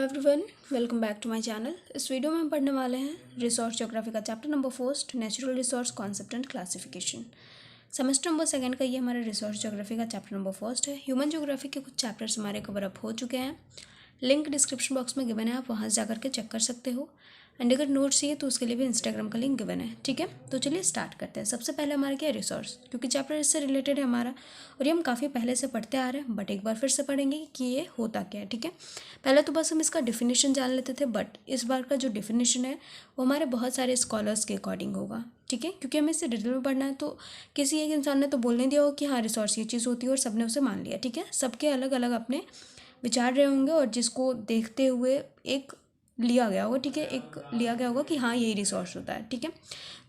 Everyone, welcome back to my channel. इस video में हम पढ़ने वाले हैं रिसोर्स ज्योग्राफी का chapter number first, natural resource concept and classification. Semester number second का ये हमारा रिसोर्स ज्योग्राफी का चैप्टर नंबर फर्स्ट है। ह्यूमन ज्योग्राफी के कुछ चैप्टर्स हमारे कवर अप हो चुके हैं। लिंक डिस्क्रिप्शन बॉक्स में गिवन है, आप वहाँ से जाकर के चेक कर सकते हो। एंड अगर नोट्स चाहिए तो उसके लिए भी इंस्टाग्राम का लिंक गिवन है। ठीक है, तो चलिए स्टार्ट करते हैं। सबसे पहले हमारा क्या है, रिसोर्स, क्योंकि चैप्टर इससे रिलेटेड है हमारा और ये हम काफ़ी पहले से पढ़ते आ रहे हैं, बट एक बार फिर से पढ़ेंगे कि ये होता क्या है। ठीक है, पहले तो बस हम इसका डिफिनेशन जान लेते थे, बट इस बार का जो डिफिनेशन है वो हमारे बहुत सारे स्कॉलर्स के अकॉर्डिंग होगा। ठीक है, क्योंकि हमें इससे डिटेल में पढ़ना है, तो किसी एक इंसान ने तो बोल नहीं दिया हो कि हाँ रिसोर्स ये चीज़ होती है और सबने उसे मान लिया। ठीक है, सबके अलग अलग अपने विचार रहे होंगे और जिसको देखते हुए एक लिया गया होगा। ठीक है, एक लिया गया होगा कि हाँ यही रिसोर्स होता है। ठीक है,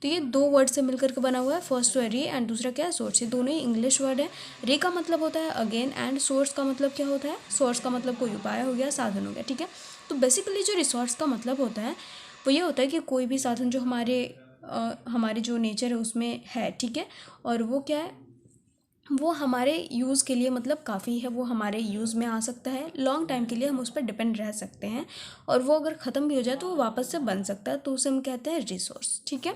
तो ये दो वर्ड से मिलकर के बना हुआ है। फर्स्ट तो है री एंड दूसरा क्या है, सोर्स। ये दोनों ही इंग्लिश वर्ड है। री का मतलब होता है अगेन एंड सोर्स का मतलब क्या होता है, सोर्स का मतलब कोई उपाय हो गया, साधन हो गया। ठीक है, तो बेसिकली जो रिसोर्स का मतलब होता है वो ये होता है कि कोई भी साधन जो हमारे जो नेचर है उसमें है। ठीक है, और वो क्या है, वो हमारे यूज़ के लिए मतलब काफ़ी है, वो हमारे यूज़ में आ सकता है, लॉन्ग टाइम के लिए हम उस पर डिपेंड रह सकते हैं, और वो अगर ख़त्म भी हो जाए तो वो वापस से बन सकता है, तो उसे हम कहते हैं रिसोर्स। ठीक है,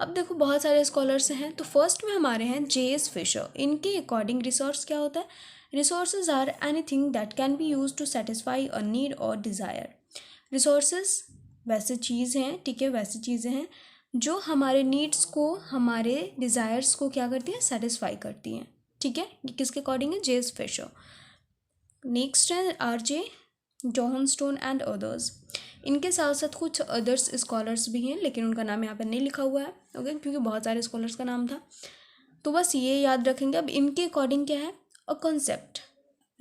अब देखो बहुत सारे स्कॉलर्स हैं, तो फर्स्ट में हमारे हैं J.S. फिशर। इनके अकॉर्डिंग रिसोर्स क्या होता है, resources are anything that can be use to satisfy a need और डिज़ायर। रिसोर्सेज वैसे चीज़ हैं, ठीक है, वैसी चीज़ें हैं जो हमारे नीड्स को, हमारे डिज़ायर्स को क्या करती हैं, सेटिस्फाई करती हैं। ठीक है, ये किसके अकॉर्डिंग है, J.S. फिशर। नेक्स्ट है R.J. Johnstone and others. इनके साथ साथ कुछ अदर्स स्कॉलर्स भी हैं, लेकिन उनका नाम यहाँ पे नहीं लिखा हुआ है, ओके, क्योंकि बहुत सारे स्कॉलर्स का नाम था, तो बस ये याद रखेंगे। अब इनके अकॉर्डिंग क्या है, अ कॉन्सेप्ट।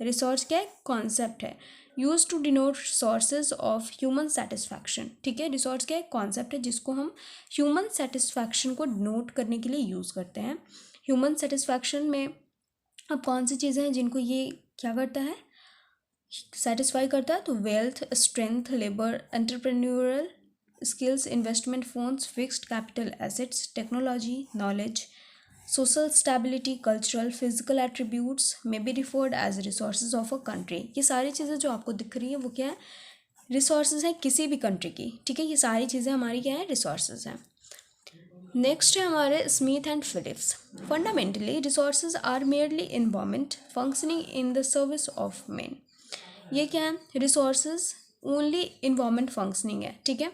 रिसोर्स क्या है, कॉन्सेप्ट है, use to denote sources of human satisfaction. ठीक है, रिसोर्स क्या है, कॉन्सेप्ट है जिसको हम ह्यूमन सेटिस्फैक्शन को डिनोट करने के लिए यूज़ करते हैं। ह्यूमन सेटिस्फैक्शन में अब कौन सी चीज़ें हैं जिनको ये क्या करता है, सेटिस्फाई करता है, तो wealth, strength, labour, entrepreneurial skills, investment funds, fixed capital assets, technology, knowledge, social stability, cultural, physical attributes may be referred as resources of a country. ये सारी चीज़ें जो आपको दिख रही है वो क्या है, रिसोर्सेज हैं किसी भी कंट्री की। ठीक है, ये सारी चीज़ें हमारी क्या है, रिसोर्सेज हैं। नेक्स्ट है हमारे Smith and Phillips. Fundamentally resources are merely environment functioning in the service of man. ये क्या है, रिसोर्सेज ओनली इन्वायरमेंट फंक्शनिंग है। ठीक है,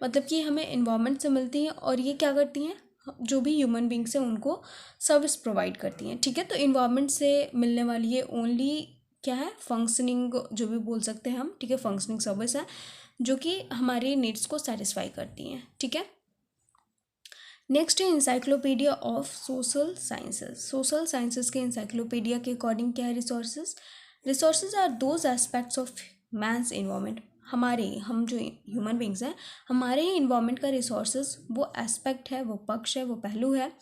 मतलब कि हमें इन्वायरमेंट से मिलती हैं और ये क्या करती हैं, जो भी ह्यूमन बींग्स हैं उनको सर्विस प्रोवाइड करती हैं। ठीक है, तो इन्वायरमेंट से मिलने वाली ये ओनली क्या है, फंक्शनिंग जो भी बोल सकते हैं हम। ठीक है, फंक्शनिंग सर्विस है जो कि हमारी नीड्स को सेटिस्फाई करती हैं। ठीक है, नेक्स्ट है encyclopedia of social sciences. Social sciences के इंसाइक्लोपीडिया के अकॉर्डिंग क्या है, resources. Resources are those aspects of man's environment. हम जो ह्यूमन बींग्स हैं, हमारे ही इन्वायरमेंट का रिसोर्सेज वो एस्पेक्ट है, वो पक्ष है, वो पहलू है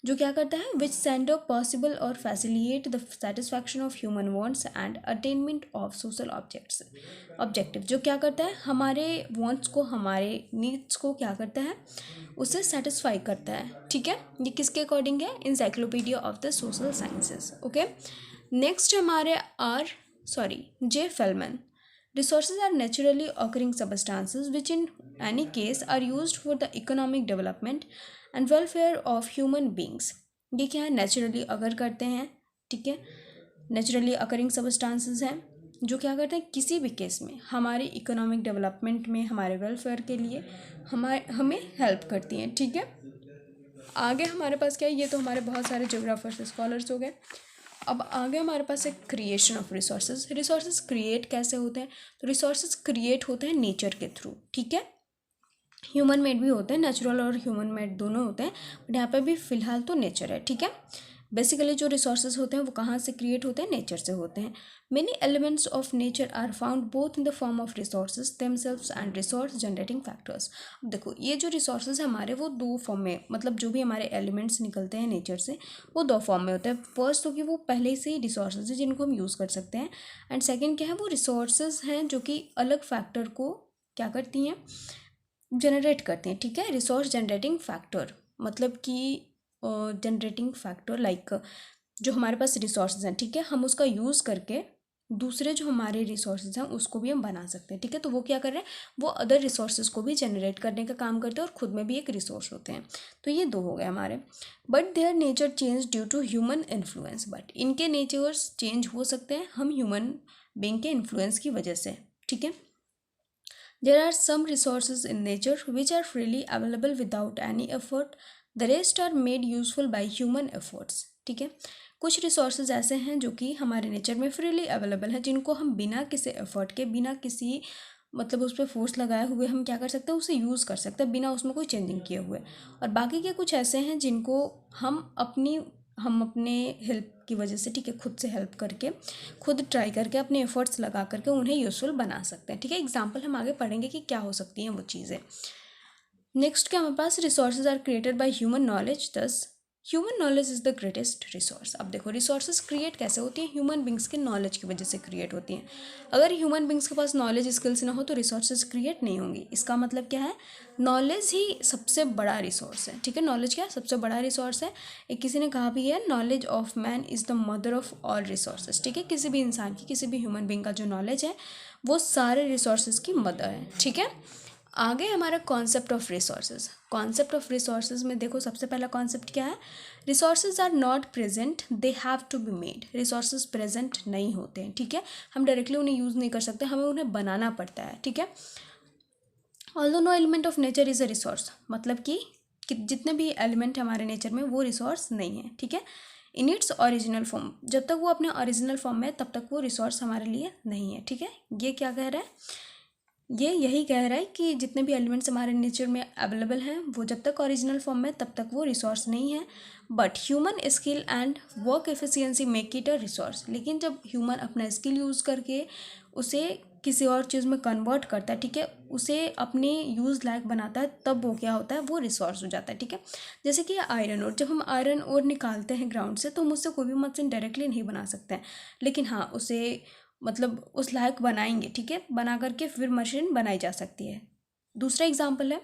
जो क्या करता है, विच सेंडर पॉसिबल और फैसिलिएट the satisfaction of human wants and attainment of social objective. जो क्या करता है, हमारे वांट्स को, हमारे नीड्स को क्या करता है, उसे सेटिस्फाई करता है। ठीक है, ये किसके अकॉर्डिंग है, encyclopedia of the social sciences. Okay, next हमारे J. Felman. Resources are naturally occurring substances which in any case are used for the economic development and welfare of human beings। ये क्या है, नेचुरली अगर करते हैं। ठीक है, नेचुरली अकरिंग सबस्टांसेस हैं जो क्या करते हैं, किसी भी केस में हमारे इकोनॉमिक डेवलपमेंट में, हमारे वेलफेयर के लिए हमें हेल्प करती हैं। ठीक है, आगे हमारे पास क्या है, ये तो हमारे बहुत सारे ज्योग्राफर्स स्कॉलर्स हो गए। अब आगे हमारे पास है creation of resources. Resources create कैसे होते हैं, तो रिसोर्सेज क्रिएट होते हैं नेचर के थ्रू। ठीक है, ह्यूमन मेड भी होते हैं, नेचुरल और ह्यूमन मेड दोनों होते हैं, बट यहाँ पे भी फिलहाल तो नेचर है। ठीक है, बेसिकली जो रिसोर्सेज होते हैं वो कहाँ से क्रिएट होते हैं, नेचर से होते हैं। Many elements of nature are found both in the form of resources themselves and resource generating factors. अब देखो ये जो रिसोर्सेज हमारे वो दो फॉर्म में, मतलब जो भी हमारे एलिमेंट्स निकलते हैं नेचर से वो दो फॉर्म में होते हैं। फर्स्ट तो कि वो पहले से ही रिसोर्सेज हैं जिनको हम यूज़ कर सकते हैं, एंड सेकेंड क्या है, वो रिसोर्सेज हैं जो कि अलग फैक्टर को क्या करती हैं, जनरेट करती हैं। ठीक है, रिसोर्स जनरेटिंग फैक्टर मतलब कि जनरेटिंग फैक्टर लाइक जो हमारे पास रिसोर्सेज हैं, ठीक है, हम उसका यूज़ करके दूसरे जो हमारे रिसोर्सेज हैं उसको भी हम बना सकते हैं, ठीक है। तो वो क्या कर रहे हैं, वो अदर रिसोर्सेज को भी जनरेट करने का काम करते हैं और खुद में भी एक रिसोर्स होते हैं। तो ये 2 हो गए हमारे। But their nature change due to human influence, but इनके नेचर्स चेंज हो सकते हैं हम ह्यूमन बीइंग के इन्फ्लुएंस की वजह से, ठीक है। There are some resources in nature which are freely available without any effort. The rest are made useful by human efforts. ठीक है, कुछ रिसोर्सेज ऐसे हैं जो कि हमारे नेचर में फ्रीली अवेलेबल हैं, जिनको हम बिना किसी एफर्ट के, बिना किसी मतलब उस पर फोर्स लगाए हुए हम क्या कर सकते हैं, उसे यूज़ कर सकते हैं बिना उसमें कोई चेंजिंग किए हुए। और बाकी के कुछ ऐसे हैं जिनको हम अपने हेल्प की वजह से, ठीक है, खुद से हेल्प करके, खुद ट्राई करके, अपने एफर्ट्स लगा करके उन्हें यूज़फुल बना सकते हैं, ठीक है। एग्जांपल हम आगे पढ़ेंगे कि क्या हो सकती हैं वो चीज़ें। नेक्स्ट क्या हमारे पास, resources are created by human knowledge, thus human knowledge is the greatest resource. अब देखो रिसोर्सेज क्रिएट कैसे होती हैं, ह्यूमन बींग्स के नॉलेज की वजह से क्रिएट होती हैं। अगर ह्यूमन बींग्स के पास नॉलेज स्किल्स ना हो तो रिसोर्सेज क्रिएट नहीं होंगी। इसका मतलब क्या है, नॉलेज ही सबसे बड़ा रिसोर्स है, ठीक है। नॉलेज क्या है, सबसे बड़ा रिसोर्स है। एक किसी ने कहा भी है, knowledge of man is the mother of all resources, ठीक है। किसी भी इंसान की, किसी भी ह्यूमन बींग का जो नॉलेज है वो सारे रिसोर्सेज की मदर है, ठीक है। आगे हमारा concept of resources. Concept of resources में देखो सबसे पहला कॉन्सेप्ट क्या है, resources are not present, they have to be made. Resources present नहीं होते हैं, ठीक है। हम डायरेक्टली उन्हें यूज़ नहीं कर सकते, हमें उन्हें बनाना पड़ता है, ठीक है। Although no element of nature is a resource, मतलब कि जितने भी एलिमेंट हमारे नेचर में वो रिसोर्स नहीं है, ठीक है। इन इट्स ओरिजिनल फॉर्म, जब तक वो अपने ओरिजिनल फॉर्म में है तब तक वो रिसोर्स हमारे लिए नहीं है, ठीक है। ये क्या कह रहा है, ये यही कह रहा है कि जितने भी एलिमेंट्स हमारे नेचर में अवेलेबल हैं वो जब तक ओरिजिनल फॉर्म में तब तक वो रिसोर्स नहीं है। But human skill and work efficiency make it a resource. लेकिन जब ह्यूमन अपना स्किल यूज़ करके उसे किसी और चीज़ में कन्वर्ट करता है, ठीक है, उसे अपने यूज़ लायक बनाता है, तब वो क्या होता है, वो रिसोर्स हो जाता है, ठीक है। जैसे कि आयरन ओर, जब हम आयरन ओर निकालते हैं ग्राउंड से तो हम उससे कोई भी मशीन डायरेक्टली नहीं बना सकते हैं, लेकिन हाँ उसे मतलब उस लायक बनाएंगे, ठीक है, बना करके फिर मशीन बनाई जा सकती है। दूसरा एग्जांपल है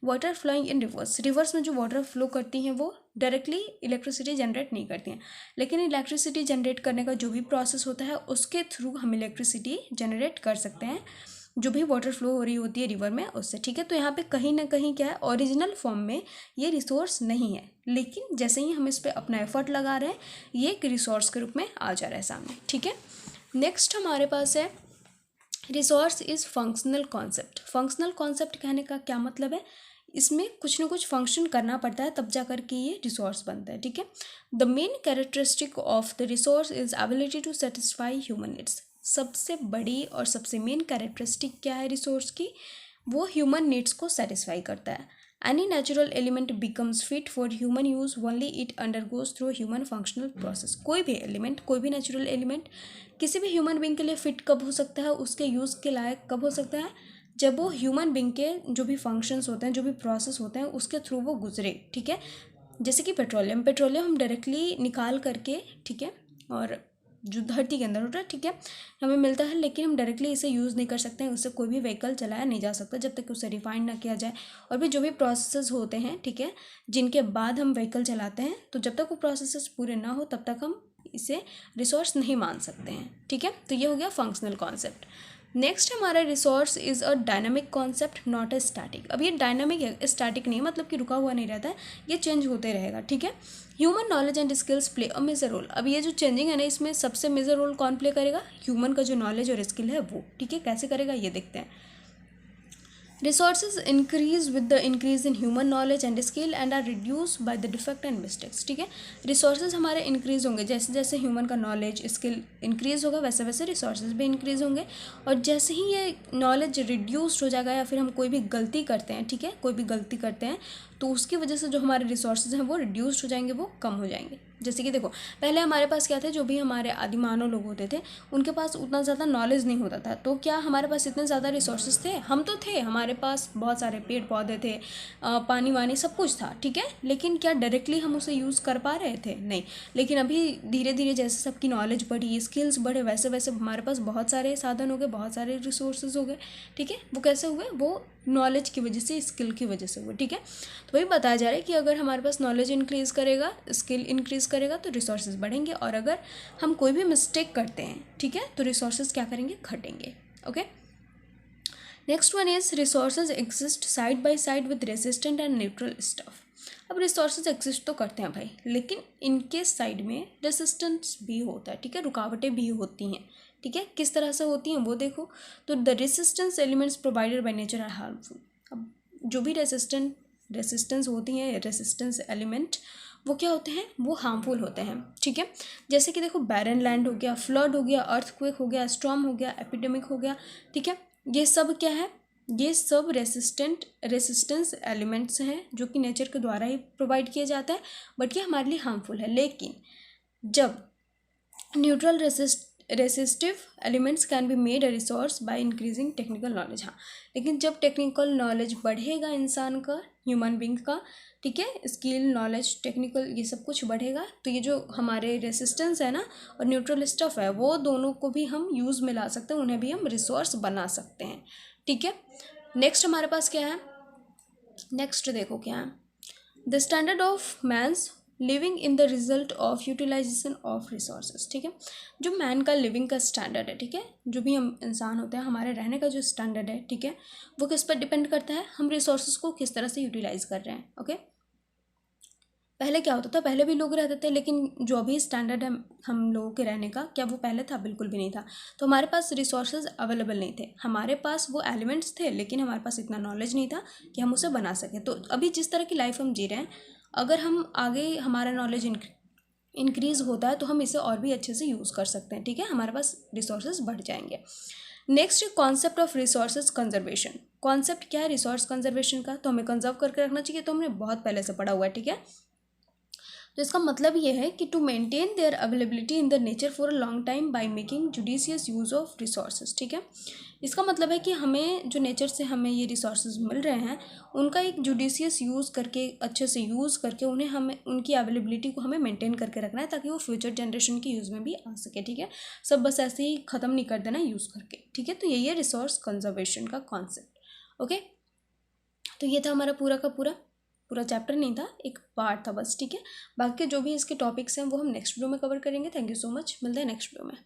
water flowing in rivers. Rivers में जो वाटर फ्लो करती हैं वो डायरेक्टली इलेक्ट्रिसिटी जनरेट नहीं करती हैं, लेकिन इलेक्ट्रिसिटी जनरेट करने का जो भी प्रोसेस होता है उसके थ्रू हम इलेक्ट्रिसिटी जनरेट कर सकते हैं, जो भी वाटर फ्लो हो रही होती है रिवर में उससे, ठीक है। तो यहाँ पे कहीं ना कहीं क्या है, ओरिजिनल फॉर्म में ये रिसोर्स नहीं है, लेकिन जैसे ही हम इस पर अपना एफर्ट लगा रहे हैं ये एक रिसोर्स के रूप में आ जा रहा है सामने, ठीक है। नेक्स्ट हमारे पास है resource is functional concept. Functional concept कहने का क्या मतलब है, इसमें कुछ ना कुछ फंक्शन करना पड़ता है तब जा कर के ये रिसोर्स बनता है, ठीक है। The main characteristic of the resource is ability to satisfy human needs. सबसे बड़ी और सबसे मेन कैरेक्टरिस्टिक क्या है रिसोर्स की, वो ह्यूमन नीड्स को सेटिस्फाई करता है। Any natural element becomes fit for human use only it undergoes through human functional process। कोई भी एलिमेंट, कोई भी नेचुरल एलिमेंट किसी भी ह्यूमन बींग के लिए फिट कब हो सकता है, उसके यूज़ के लायक कब हो सकता है, जब वो ह्यूमन बींग के जो भी फंक्शंस होते हैं, जो भी प्रोसेस होते हैं उसके थ्रू वो गुजरे, ठीक है। जैसे कि पेट्रोलियम हम डायरेक्टली निकाल करके, ठीक है, और जो धरती के अंदर होता है, ठीक है, हमें मिलता है, लेकिन हम डायरेक्टली इसे यूज़ नहीं कर सकते हैं, उससे कोई भी व्हीकल चलाया नहीं जा सकता जब तक उसे रिफाइंड ना किया जाए। और भी जो भी प्रोसेसेस होते हैं, ठीक है, जिनके बाद हम व्हीकल चलाते हैं, तो जब तक वो प्रोसेसेस पूरे ना हो तब तक हम इसे रिसोर्स नहीं मान सकते हैं, ठीक है। तो ये हो गया फंक्शनल कॉन्सेप्ट। नेक्स्ट हमारा resource is a dynamic concept not a static. अब ये डायनामिक है, स्टैटिक नहीं, मतलब कि रुका हुआ नहीं रहता है, ये चेंज होते रहेगा, ठीक है। Human knowledge and skills play a major role. अब ये जो चेंजिंग है ना, इसमें सबसे मेजर रोल कौन प्ले करेगा, ह्यूमन का जो नॉलेज और स्किल है वो, ठीक है। कैसे करेगा ये देखते हैं। Resources increase with the increase in human knowledge and skill and are reduce by the defect and mistakes, ठीक है। रिसोर्सेज हमारे इंक्रीज होंगे, जैसे जैसे ह्यूमन का नॉलेज स्किल इंक्रीज होगा वैसे वैसे रिसोर्सेज भी इंक्रीज होंगे। और जैसे ही ये नॉलेज रिड्यूस्ड हो जाएगा या फिर हम कोई भी गलती करते हैं, ठीक है, कोई भी गलती करते हैं तो उसकी वजह से जो हमारे रिसोर्सेज हैं वो रिड्यूस्ड हो जाएंगे, वो कम हो जाएंगे। जैसे कि देखो पहले हमारे पास क्या थे, जो भी हमारे आदिमानव लोग होते थे उनके पास उतना ज़्यादा नॉलेज नहीं होता था, तो क्या हमारे पास इतने ज़्यादा रिसोर्सेज थे, हम तो थे, हमारे पास बहुत सारे पेड़ पौधे थे, पानी वानी सब कुछ था, ठीक है, लेकिन क्या डायरेक्टली हम उसे यूज़ कर पा रहे थे, नहीं। लेकिन अभी धीरे धीरे जैसे सबकी नॉलेज बढ़ी, स्किल्स बढ़े, वैसे वैसे हमारे पास बहुत सारे साधन हो गए, बहुत सारे रिसोर्सेज हो गए, ठीक है। वो कैसे हुए, वो नॉलेज की वजह से, स्किल की वजह से हुए, ठीक है। तो वही बताया जा रहा है कि अगर हमारे पास नॉलेज इंक्रीज़ करेगा, स्किल इंक्रीज़ करेगा तो रिसोर्सेज बढ़ेंगे, और अगर हम कोई भी मिस्टेक करते हैं, ठीक है, तो रिसोर्सेज क्या करेंगे, घटेंगे। Okay, next one is resources exist side by side with resistant and neutral stuff. अब रिसोर्सेज एग्जिस्ट तो करते हैं भाई, लेकिन इनके साइड में रेसिस्टेंस भी होता है, ठीक है, रुकावटें भी होती हैं, ठीक है, किस तरह से होती हैं वो देखो। तो the resistance elements provided by nature are harmful. अब जो भी रेसिस्टेंस होती हैं, रेसिस्टेंस एलिमेंट, वो क्या होते हैं, वो हार्मफुल होते हैं, ठीक है। जैसे कि देखो बैरन लैंड हो गया, फ्लड हो गया, अर्थक्वेक हो गया, स्टॉर्म हो गया, एपिडेमिक हो गया, ठीक है, ये सब क्या है, ये सब रेसिस्टेंस एलिमेंट्स हैं जो कि नेचर के द्वारा ही प्रोवाइड किया जाता है, बट ये हमारे लिए हार्मफुल है। लेकिन जब neutral resistive elements can be made a resource by increasing technical knowledge. हाँ, लेकिन जब टेक्निकल नॉलेज बढ़ेगा इंसान का, ह्यूमन बींग का, ठीक है, स्किल, नॉलेज, टेक्निकल, ये सब कुछ बढ़ेगा, तो ये जो हमारे रेसिस्टेंस है ना और न्यूट्रल स्टफ है, वो दोनों को भी हम यूज़ में ला सकते हैं, उन्हें भी हम रिसोर्स बना सकते हैं, ठीक है। नेक्स्ट हमारे पास क्या है, नेक्स्ट देखो क्या है, the standard of man's living in the result of utilization of resources, ठीक है, जो मैन का लिविंग का स्टैंडर्ड है, ठीक है, जो भी हम इंसान होते हैं, हमारे रहने का जो स्टैंडर्ड है, ठीक है, वो किस पर डिपेंड करता है, हम रिसोर्सेज को किस तरह से यूटिलाइज कर रहे हैं। ओके, पहले क्या होता था, पहले भी लोग रहते थे, लेकिन जो अभी स्टैंडर्ड है हम लोगों के रहने का, क्या वो पहले था, बिल्कुल भी नहीं था। तो हमारे पास रिसोर्सेज अवेलेबल नहीं थे, हमारे पास वो एलिमेंट्स थे, लेकिन हमारे पास इतना नॉलेज नहीं था कि हम उसे बना सकें। तो अभी जिस तरह की लाइफ हम जी रहे हैं, अगर हम आगे हमारा नॉलेज इंक्रीज़ होता है तो हम इसे और भी अच्छे से यूज़ कर सकते हैं, ठीक है, हमारे पास रिसोर्सेज बढ़ जाएंगे। Next, concept of resources conservation. Concept क्या है रिसोर्स कंजर्वेशन का, तो हमें कंजर्व करके रखना चाहिए, तो हमने बहुत पहले से पढ़ा हुआ है, ठीक है। तो इसका मतलब ये है कि to maintain their availability in the nature for a long time by making judicious use of resources, ठीक है। इसका मतलब है कि हमें जो नेचर से हमें ये रिसोर्सेज मिल रहे हैं, उनका एक जुडिशियस यूज़ करके, अच्छे से यूज़ करके, उन्हें हमें उनकी अवेलेबिलिटी को हमें मेंटेन करके रखना है, ताकि वो फ्यूचर जनरेशन के यूज़ में भी आ सके, ठीक है। सब बस ऐसे ही ख़त्म नहीं कर देना यूज़ करके, ठीक है। तो यही है रिसोर्स कंजर्वेशन का कॉन्सेप्ट। ओके, तो ये था हमारा पूरा चैप्टर नहीं था, एक पार्ट था बस, ठीक है। बाकी जो भी इसके टॉपिक्स हैं वो हम नेक्स्ट वीडियो में कवर करेंगे। थैंक यू सो मच, मिलते हैं नेक्स्ट वीडियो में।